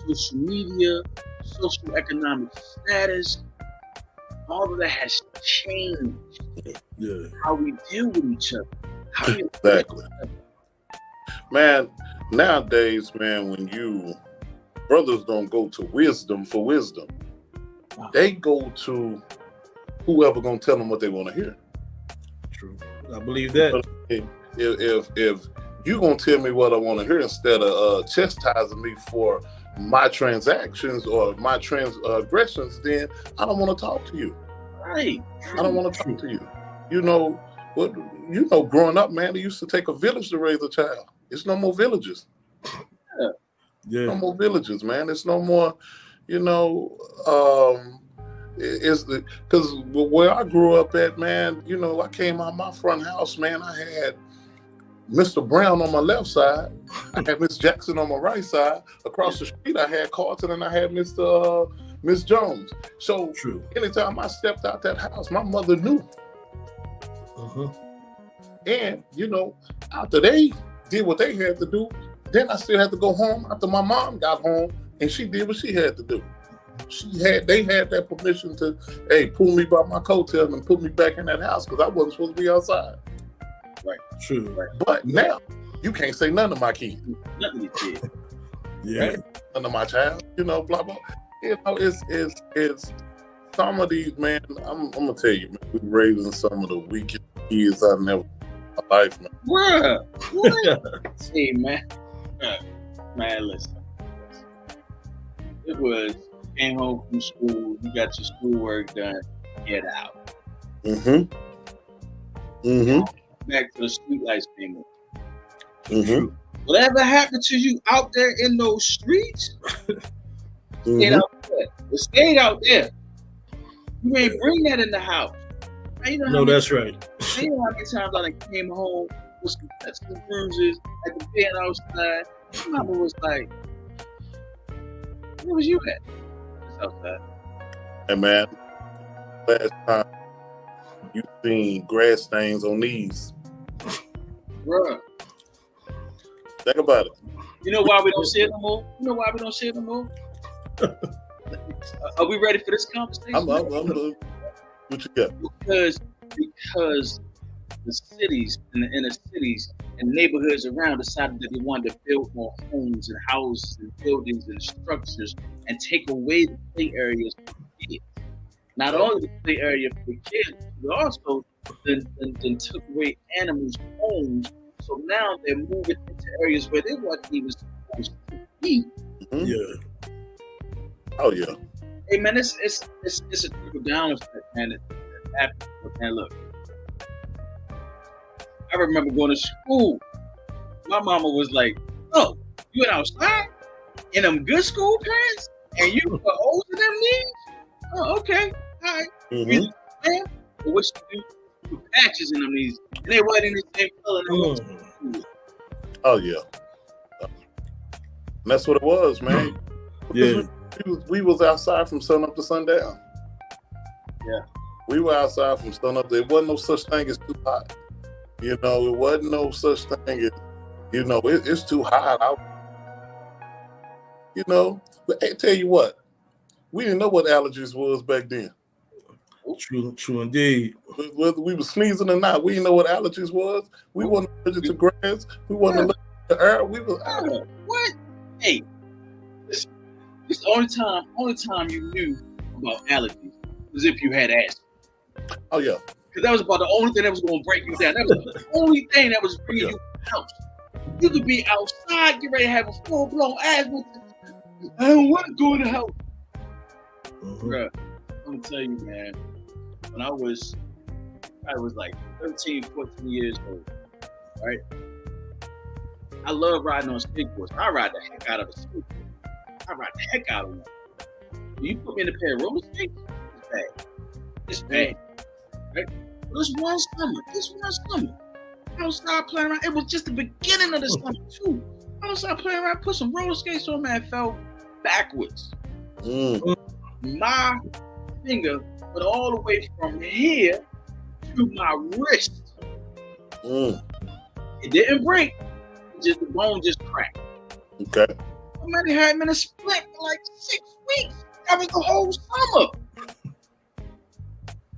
social media, social economic status, all of that has changed how we deal with each other. Exactly. Man, nowadays, man, when brothers don't go to wisdom for wisdom, they go to whoever gonna tell them what they want to hear. True, I believe that. If you gonna tell me what I want to hear instead of chastising me for my transactions or my transgressions, then I don't want to talk to you. Right. I don't want to talk to you. You know what? Growing up, man, they used to take a village to raise a child. It's no more villages. No more villages, man. It's no more. It's because where I grew up at, man. I came out my front house, man. I had Mr. Brown on my left side. I had Miss Jackson on my right side. Across the street, I had Carlton and I had Miss Jones. So True. anytime I stepped out that house, my mother knew. Uh-huh. And, after they did what they had to do, then I still had to go home after my mom got home and she did what she had to do. They had that permission to, pull me by my coattail and put me back in that house because I wasn't supposed to be outside. Right. True. Right. But now you can't say none of my kids. Nothing to kid. Yeah. None of my child, blah blah. It's some of these, man. I'm gonna tell you, man, we're raising some of the weakest kids I've never in my life, man. Bruh. What? Hey, man. Man, listen. It was, you came home from school, you got your schoolwork done, get out. Mm-hmm. Mm-hmm. Back to the street lights came on. Mm-hmm. Whatever happened to you out there in those streets, stayed out there. It stayed out there. You ain't bring that in the house. No, that's right. You know how many times I came home with some cuts and bruises at the bed outside. My mama was like, where was you at? Just outside. Hey, man, last time you seen grass stains on these. Bruh. Think about it. You know why we don't see it no more? Are we ready for this conversation? I'm what you got? Because the cities and the inner cities and neighborhoods around decided that they wanted to build more homes and houses and buildings and structures and take away the play areas for kids. Not only the play area for the kids, but also then took away animals' homes. So now they're moving into areas where they weren't even supposed to be. Mm-hmm. Yeah. Oh yeah. Hey man, it's a trickle down effect, man. It happens. But man, look. I remember going to school. My mama was like, "Oh, you went outside in them good school pants, and you were older than me? Oh, okay, all right." Mm-hmm. Man, but what you do? Put patches in them knees, and they weren't in the same color. Oh yeah. And that's what it was, man. Yeah. We was outside from sun up to sundown. Yeah. We were outside from sun up. There wasn't no such thing as too hot. It wasn't no such thing as, it's too hot out. But I tell you what, we didn't know what allergies was back then. True indeed. Whether we were sneezing or not, we didn't know what allergies was. We wasn't allergic to grass. We wasn't allergic to air. We was what? Hey, this the only time you knew about allergies was if you had asthma. Oh yeah. Because that was about the only thing that was going to break you down. That was the only thing that was bringing you to the house. You could be outside, get ready to have a full-blown asthma. I don't want to go in the house. Mm-hmm. Bruh, I'm going to tell you, man, when I was like 13, 14 years old, right? I love riding on skateboards. I ride the heck out of a skateboard. I ride the heck out of one. When you put me in a pair of roller skates, it's bad. It's bad. Right? This one summer, outside playing around. It was just the beginning of the summer too. Outside playing around, put some roller skates on, man, fell backwards. My finger went all the way from here to my wrist. It didn't break. The bone just cracked. Okay. Man, it had me in a split for like 6 weeks. That was the whole summer.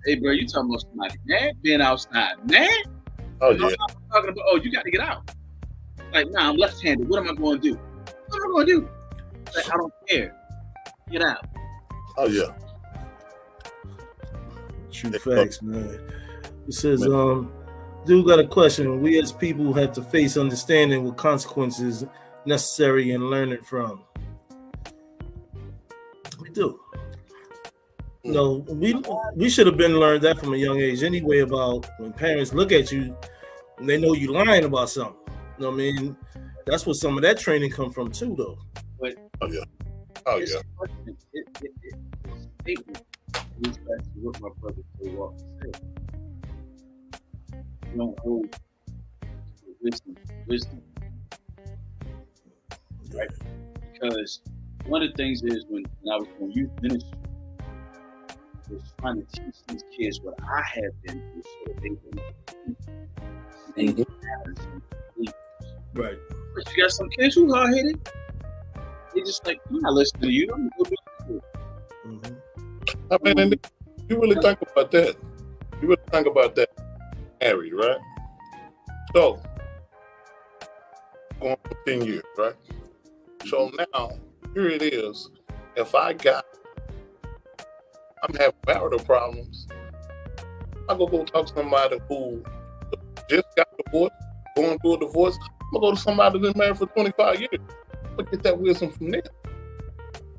Hey, bro, you talking about somebody, man? Being outside, man? Oh, yeah. I'm talking about, you got to get out. Like, nah, I'm left-handed. What am I going to do? What am I going to do? Like, I don't care. Get out. Oh, yeah. True facts, man. It says, dude got a question. We as people have to face understanding what consequences necessary and learn it from. We do. No, we should have been learned that from a young age anyway, about when parents look at you and they know you lying about something. You know what I mean? That's where some of that training come from too, though. But oh yeah. It goes back to what my brother Phil Walker said. You don't hold wisdom, right? Because one of the things is when I was doing youth ministry, I was trying to teach these kids what I had been through so that they wouldn't. Right. But you got some kids who hard headed. They just like, I'm not listening to you. I'm gonna go do it. I mean, and you really think about that. You really think about that, Harry, right? So, going for 10 years, right? So now, here it is. If I'm having marital problems, I'm going to go talk to somebody who just got divorced, going through a divorce. I'm going to go to somebody that's been married for 25 years. I'll get that wisdom from them.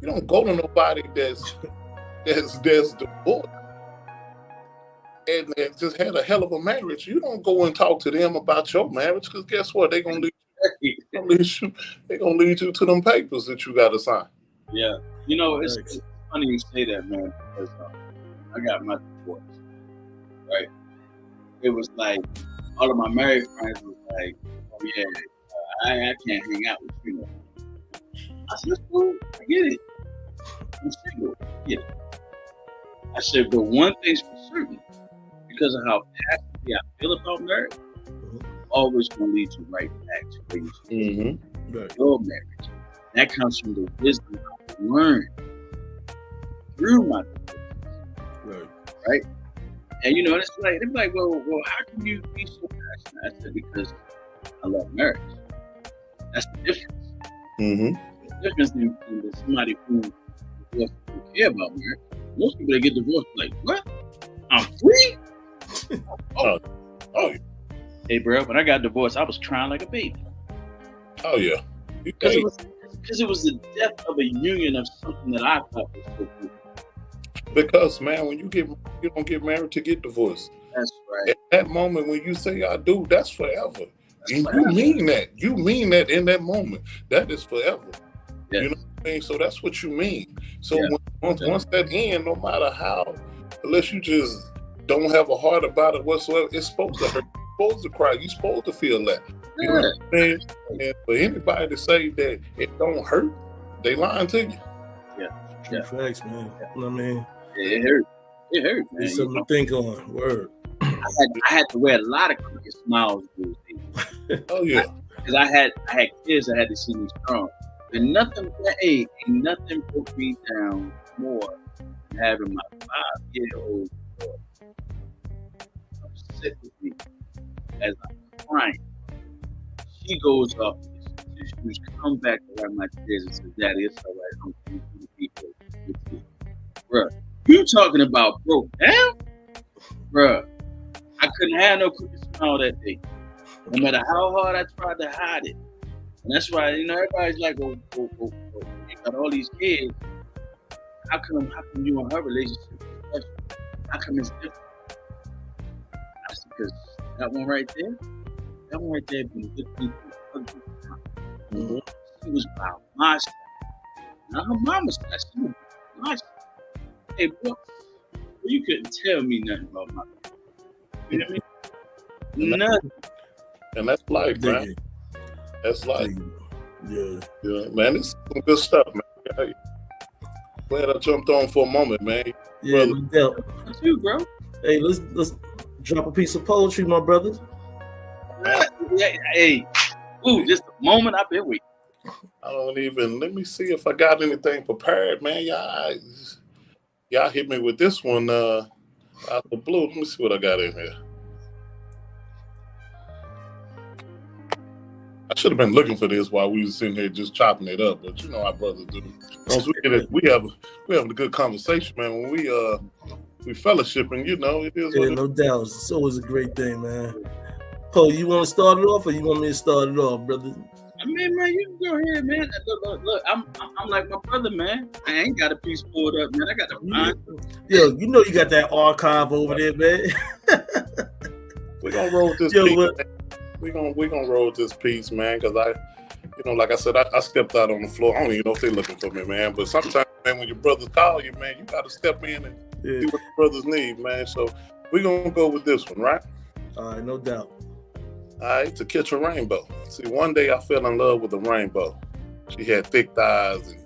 You don't go to nobody that's divorced and just had a hell of a marriage. You don't go and talk to them about your marriage, because guess what? They're gonna lead you to them papers that you got to sign. Yeah, you know, it's funny you say that, man, because I got my divorce, right? It was like all of my married friends was like, "Oh yeah, I can't hang out with you." I said, "That's cool, I get it. I'm single, I get it." I said, "But one thing's for certain, because of how passionately I feel about marriage, always gonna lead you right back to where you started your marriage. That comes from the wisdom I've learned through my divorce, right? And you know, it's like they're like, well, how can you be so passionate?" I said, "Because I love marriage. That's the difference. The difference in somebody who doesn't care about marriage. Most people that get divorced, like, what? I'm free? Oh, yeah. Hey, bro, when I got divorced, I was crying like a baby. Oh, yeah. Because it was the death of a union of something that I thought was so good. Because, man, when you don't get married to get divorced. That's right. At that moment when you say I do, that's forever. And you mean that. You mean that in that moment. That is forever. Yes. You know what I mean? So that's what you mean. So once that ends, no matter how, unless you just don't have a heart about it whatsoever, it's supposed to hurt. You're supposed to cry. You're supposed to feel that. You know what I mean? And for anybody to say that it don't hurt, they lying to you. Yeah. Facts, man. You know what I mean? Yeah, it hurt. It hurt, man. It's something to think on. Word. I had to wear a lot of crooked smiles those days. Oh yeah. Because I had kids that had to see me strong. And nothing broke me down more than having my 5-year-old daughter upset with me as I'm crying. She goes up and she come back around my tears and says, "Daddy, it's all right. I'm going to be with you." Bruh, you talking about broke down? Bruh, I couldn't have no crooked smile that day. No matter how hard I tried to hide it. And that's why, you know, everybody's like, oh, you got all these kids. How come you and her relationship is special? How come it's different? That's because that one right there been good people. She was about my side. Not her mama's side. She was my side. Hey, boy, you couldn't tell me nothing about my life. You know what I mean? Nothing. And that's life, man. That's life. Yeah, man, it's some good stuff, man. Glad I jumped on for a moment, man. Yeah, you too, bro. Hey, let's drop a piece of poetry, my brother. Hey, just a moment I've been waiting. I don't even. Let me see if I got anything prepared, man. Y'all hit me with this one out the blue. Let me see what I got in here. I should have been looking for this while we was sitting here just chopping it up, but you know how brothers do. Once we have a good conversation, man. When we fellowshipping, you know, it is. Yeah, no doubt. It's always a great thing, man. Paul, you want to start it off, or you want me to start it off, brother? I mean, man, you can go ahead, man. Look, I'm like my brother, man. I ain't got a piece pulled up, man. I got the find. Yo, you know you got that archive over there, man. We're gonna roll this piece. We're gonna roll this piece, man, because like I said, I stepped out on the floor. I don't even know if they're looking for me, man. But sometimes, man, when your brothers call you, man, you gotta step in and see what your brothers need, man. So we're gonna go with this one, right? All right, no doubt. All right, To Catch a Rainbow. See, one day I fell in love with a rainbow. She had thick thighs, and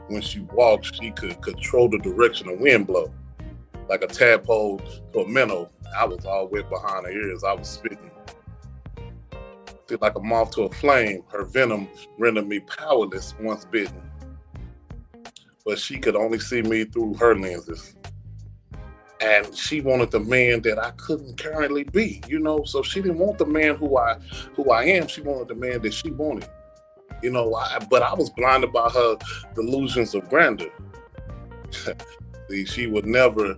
when she walked, she could control the direction of wind blow. Like a tadpole to a minnow, I was all wet behind her ears. I was spitting. See, like a moth to a flame, her venom rendered me powerless once bitten. But she could only see me through her lenses. And she wanted the man that I couldn't currently be, you know. So she didn't want the man who I am. She wanted the man that she wanted, you know. But I was blinded by her delusions of grandeur. See, she would never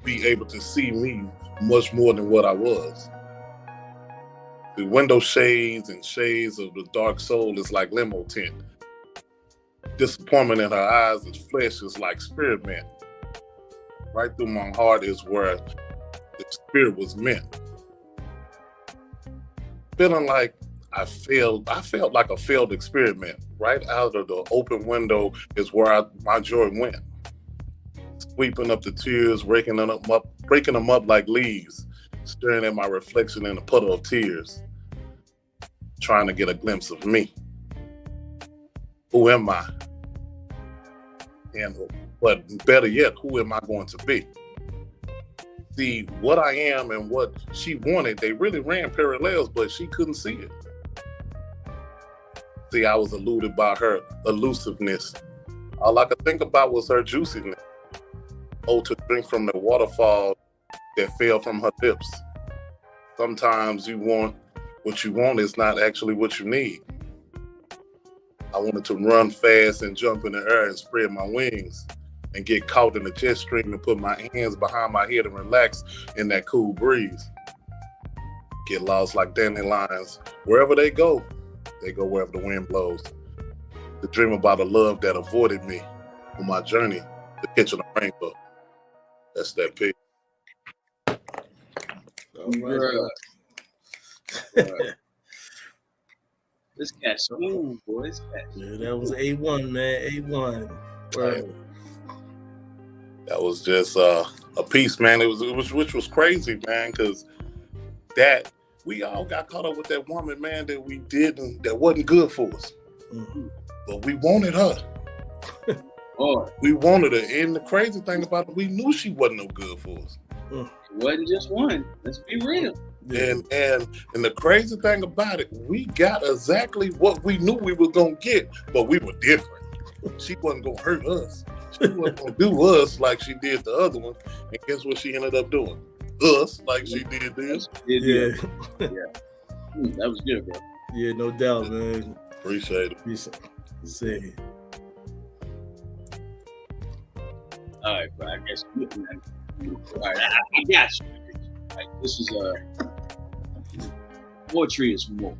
be able to see me much more than what I was. The window shades and shades of the dark soul is like limo tint. Disappointment in her eyes is flesh is like spirit meant. Right through my heart is where the spirit was meant. Feeling like I felt like a failed experiment. Right out of the open window is where my joy went. Sweeping up the tears, breaking them up like leaves, staring at my reflection in a puddle of tears, trying to get a glimpse of me. Who am I? And but better yet, who am I going to be? See, what I am and what she wanted, they really ran parallels, but she couldn't see it. See, I was eluded by her elusiveness. All I could think about was her juiciness. Oh, to drink from the waterfall that fell from her lips. Sometimes you want what you want is not actually what you need. I wanted to run fast and jump in the air and spread my wings and get caught in the jet stream and put my hands behind my head and relax in that cool breeze. Get lost like dandelions. Wherever they go wherever the wind blows. To dream about a love that avoided me on my journey to catching a rainbow. That's that pig. All right. This cat's smooth, boy. This cat. Yeah, that was A1, man. A1. Right. That was just a piece, man. It was which was crazy, man, because that we all got caught up with that woman, man, that we didn't, that wasn't good for us. Mm-hmm. But we wanted her. Oh, we wanted her. And the crazy thing about it, we knew she wasn't no good for us. It wasn't just one. Let's be real. Yeah. And the crazy thing about it, we got exactly what we knew we were gonna get, but we were different. She wasn't gonna hurt us. She wasn't gonna do us like she did the other one. And guess what she ended up doing? Us like she did this. Yeah. That was good, bro. Yeah, no doubt, man. Appreciate it. See. All right, bro. I guess all right, I got you. Like, this is poetry is more.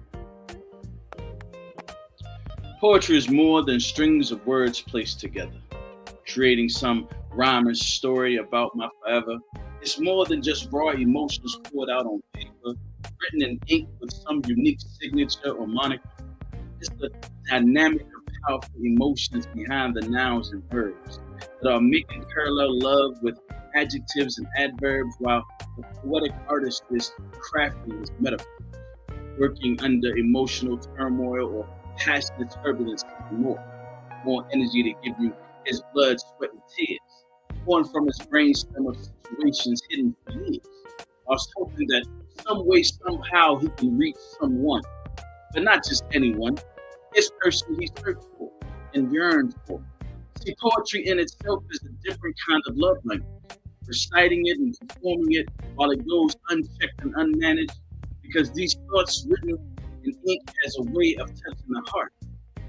Poetry is more than strings of words placed together, creating some rhymer's story about my forever. It's more than just raw emotions poured out on paper, written in ink with some unique signature or moniker. It's the dynamic of powerful emotions behind the nouns and verbs that are making parallel love with adjectives and adverbs, while the poetic artist is crafting his metaphors, working under emotional turmoil or passionate turbulence, more energy to give you his blood, sweat, and tears, born from his brainstem of situations hidden for years. I was hoping that some way, somehow, he can reach someone, but not just anyone, this person he searched for and yearned for. See, poetry in itself is a different kind of love language. Reciting it and performing it while it goes unchecked and unmanaged, because these thoughts written in ink has a way of touching the heart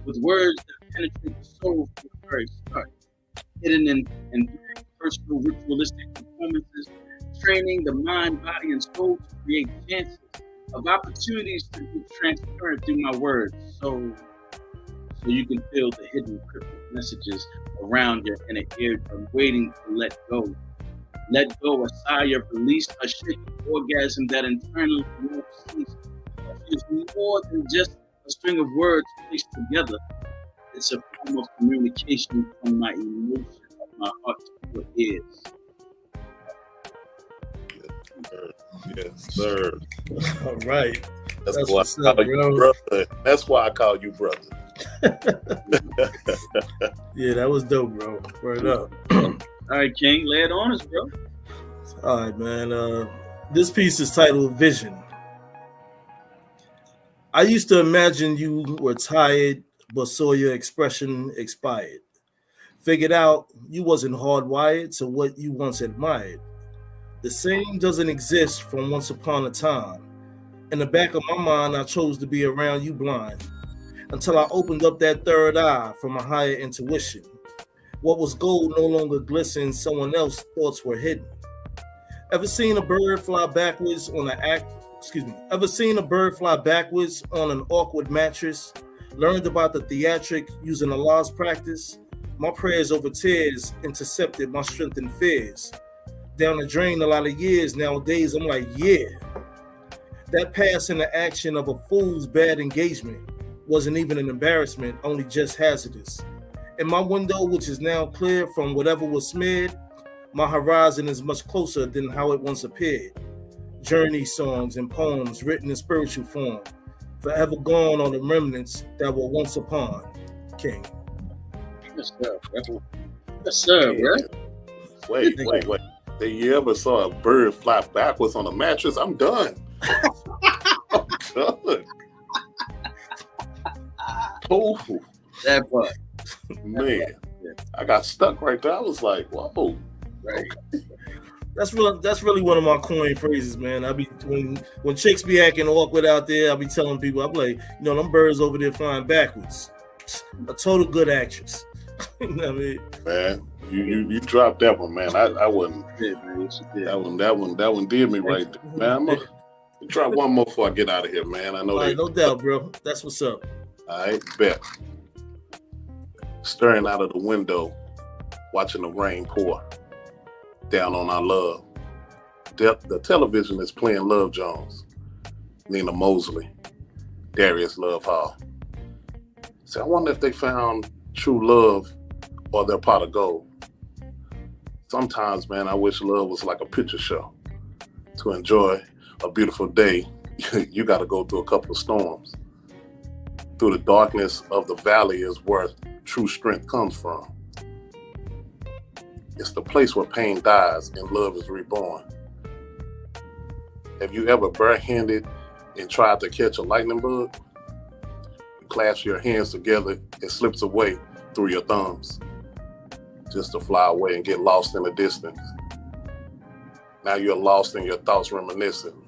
with words that penetrate the soul from the very start, hidden in personal ritualistic performances, training the mind, body, and soul to create chances of opportunities to be transparent through my words, so you can feel the hidden cryptic messages around your inner eardrum, waiting to let go. Let go, a sigh of release, a shaking orgasm that internally won't cease. It's more than just a string of words placed together. It's a form of communication from my emotion of my heart to your ears. Yes, sir. All right. That's That's why what's I up, call you bro. brother. That's why I call you brother. Yeah, that was dope, bro. Word up. All right, King, lay it on us, bro. All right, man. This piece is titled Vision. I used to imagine you were tired, but saw your expression expired. Figured out you wasn't hardwired to what you once admired. The same doesn't exist from once upon a time. In the back of my mind, I chose to be around you blind until I opened up that third eye from a higher intuition. What was gold no longer glistened, someone else's thoughts were hidden. Ever seen a bird fly backwards on Ever seen a bird fly backwards on an awkward mattress? Learned about the theatric using a lost practice? My prayers over tears intercepted my strength and fears. Down the drain a lot of years, nowadays I'm like, yeah. That pass in the action of a fool's bad engagement wasn't even an embarrassment, only just hazardous. In my window, which is now clear from whatever was smeared, my horizon is much closer than how it once appeared. Journey songs and poems written in spiritual form, forever gone on the remnants that were once upon. King. Yes, sir, bro. Yes, sir, bro. Wait. Did you ever saw a bird fly backwards on a mattress? I'm done. I'm done. Oh, That part. man. I got stuck right there. I was like, whoa. Right. That's really one of my coin phrases, man. I be when chicks be acting awkward out there, I be telling people, I'm like, them birds over there flying backwards. A total good actress. You know what I mean? Man, you dropped that one, man. I wouldn't. Yeah, man. Yes, you did. That one did me right there. Man, I'm gonna try one more before I get out of here, man. I know All right, no doubt, bro. That's what's up. All right, bet. Staring out of the window, watching the rain pour down on our love. The television is playing Love Jones, Nina Mosley, Darius Love Hall. So I wonder if they found true love or their pot of gold. Sometimes, man, I wish love was like a picture show. To enjoy a beautiful day, you got to go through a couple of storms. Through the darkness of the valley is where true strength comes from. It's the place where pain dies and love is reborn. Have you ever barehanded and tried to catch a lightning bug? You clasp your hands together, it slips away through your thumbs, just to fly away and get lost in the distance. Now you're lost in your thoughts reminiscing.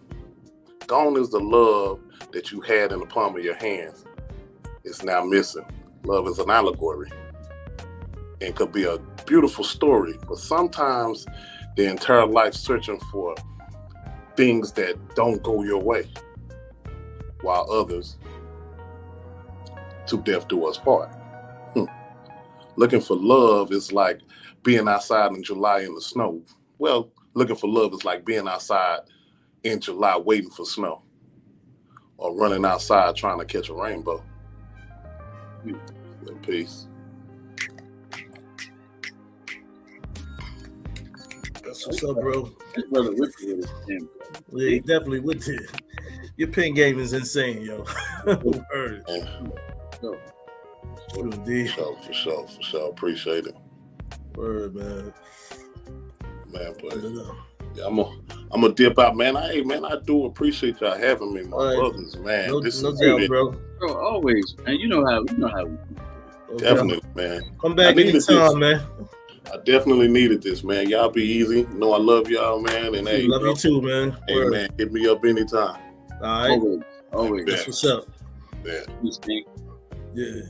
Gone is the love that you had in the palm of your hands. It's now missing. Love is an allegory and could be a beautiful story, but sometimes the entire life searching for things that don't go your way, while others to death do us part. Looking for love is like being outside in July in the snow. Well, looking for love is like being outside in July waiting for snow, or running outside trying to catch a rainbow. In peace. That's what's up, bro. That brother Ricky is him. Yeah, he definitely with it. Your pen game is insane, yo. Word. So, True indeed. For sure. Appreciate it. Word, man. Man, but yeah, I'm gonna dip out, man. I do appreciate y'all having me, my brothers, man. No This is doubt, bro. bro, always, man. You know how we No definitely, doubt. man. Come back anytime, man. I definitely needed this, man. Y'all be easy. You know I love y'all, man. And hey, Love you too, man. Hey, Word. man, hit me up anytime. All right. always. Yeah. That's what's up. Yeah. Peace, man. Yeah.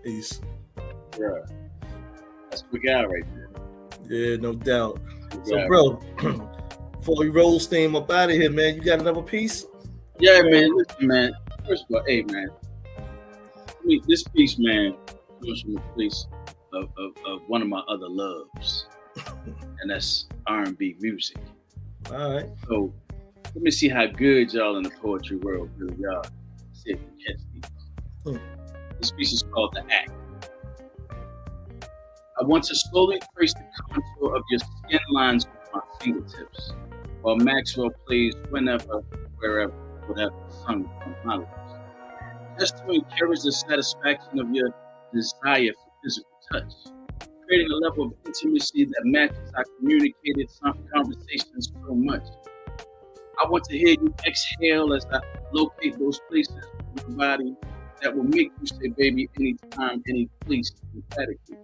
Peace. Yeah. That's a good guy right there. Yeah, no doubt. Good So, guy. bro, before we roll steam up out of here, man, you got another piece? Yeah, man. Listen, man. First of all, hey, man. I mean, this piece, man, comes from a place of one of my other loves, and that's R&B music. All right. So let me see how good y'all in the poetry world really are. See if you catch these. This piece is called The Act. I want to slowly trace the contour of your skin lines with my fingertips, while Maxwell plays whenever, wherever. whatever sung from my lips. Just to encourage the satisfaction of your desire for physical touch, creating a level of intimacy that matches our communicated conversations so much. I want to hear you exhale as I locate those places in your body that will make you say, baby, anytime, any place, emphatically.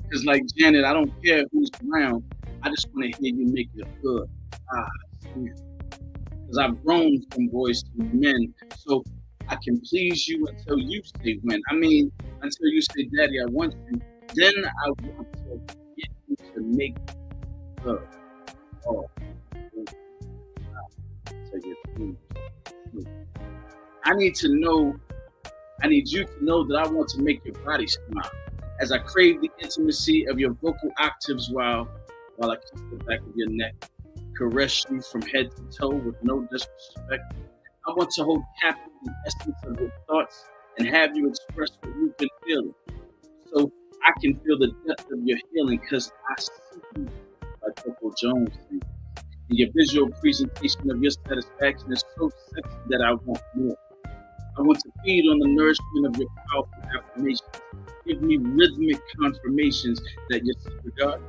Because like Janet, I don't care who's around. I just want to hear you make it good. Because I've grown from boys to men, so I can please you until you say when. I mean, until you say, Daddy, I want you. Then I want to get you to make love. Oh, I need you to know that I want to make your body smile as I crave the intimacy of your vocal octaves while I kiss the back of your neck, caress you from head to toe with no disrespect. I want to hold captive the essence of your thoughts and have you express what you've been feeling. So I can feel the depth of your healing because I see you, like Coco Jones. And your visual presentation of your satisfaction is so sexy that I want more. I want to feed on the nourishment of your powerful affirmations. Give me rhythmic confirmations that your secret God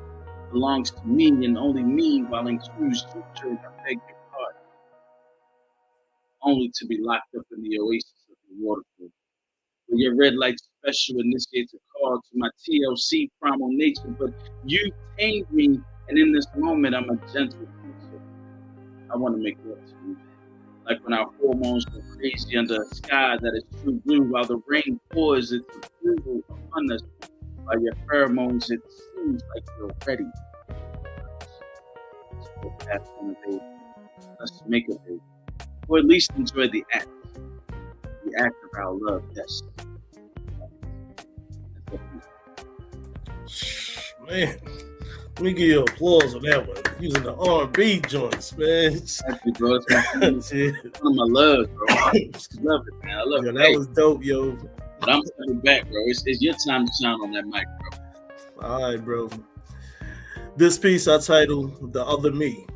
belongs to me and only me, while includes you during I beg your pardon. Only to be locked up in the oasis of the waterfall. Where your red light special initiates a call to my TLC primal nature, but you tamed me, and in this moment I'm a gentle creature. I want to make love to you. Like when our hormones go crazy under a sky that is true blue, while the rain pours its approval upon us. By your pheromones, it seems like you're ready. Let's go past on a baby. Let's make a baby. Or at least enjoy the act. The act of our love, yes. Man, let me give you applause on that one. Using the R&B joints, man. Thank you, bro. It's one of my loves, bro. I love it, man. I love it. That was dope, yo. But I'm coming back, bro. It's your time to shine on that mic, bro. All right, bro. This piece I titled The Other Me.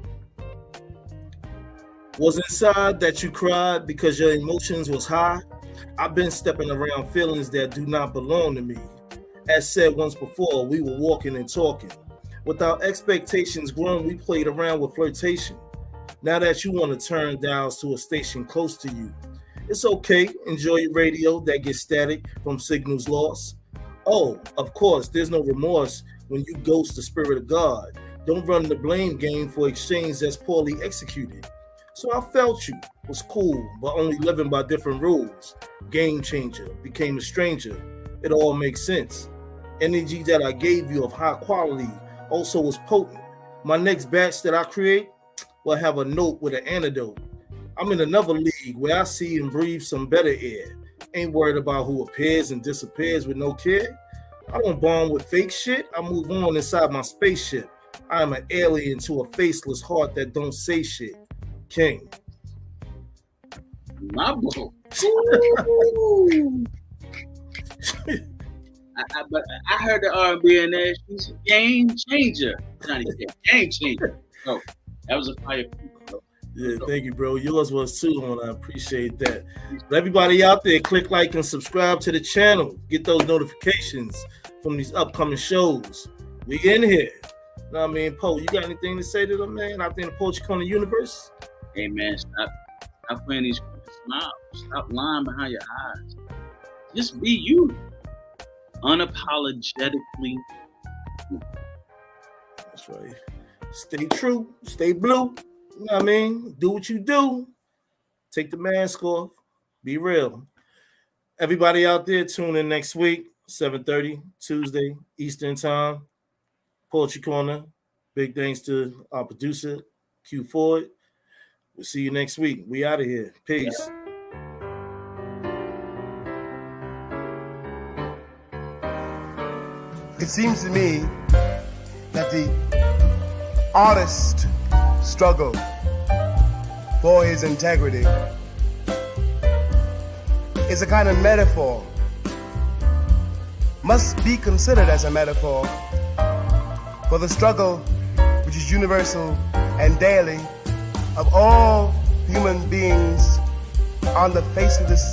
Was inside that you cried because your emotions was high? I've been stepping around feelings that do not belong to me. As said once before, we were walking and talking. Without expectations grown, we played around with flirtation. Now that you want to turn dials to a station close to you, it's okay. Enjoy your radio that gets static from signals lost. Oh, of course, there's no remorse when you ghost the spirit of God. Don't run the blame game for exchange that's poorly executed. So I felt you, was cool, but only living by different rules. Game changer, became a stranger. It all makes sense. Energy that I gave you of high quality also was potent. My next batch that I create will have a note with an antidote. I'm in another league where I see and breathe some better air. Ain't worried about who appears and disappears with no care. I don't bond with fake shit. I move on inside my spaceship. I am an alien to a faceless heart that don't say shit. King. My boy. But I heard the R&B in there. She's a game changer. Game changer. So that was a fire piece, bro. Yeah, thank you, bro. Yours was too, and I appreciate that. But everybody out there, click like and subscribe to the channel. Get those notifications from these upcoming shows. We in here. You know what I mean? Poe, you got anything to say to them, man, out there in the Poetry Corner universe? Hey, man, stop playing these smiles. Stop lying behind your eyes. Just be you. Unapologetically. That's right. Stay true. Stay blue. You know what I mean? Do what you do. Take the mask off. Be real. Everybody out there, tune in next week, 7:30, Tuesday, Eastern Time. Poetry Corner. Big thanks to our producer, Q Ford. We'll see you next week. We out of here. Peace. It seems to me that the artist struggle for his integrity is a kind of metaphor, must be considered as a metaphor for the struggle which is universal and daily of all human beings on the face of this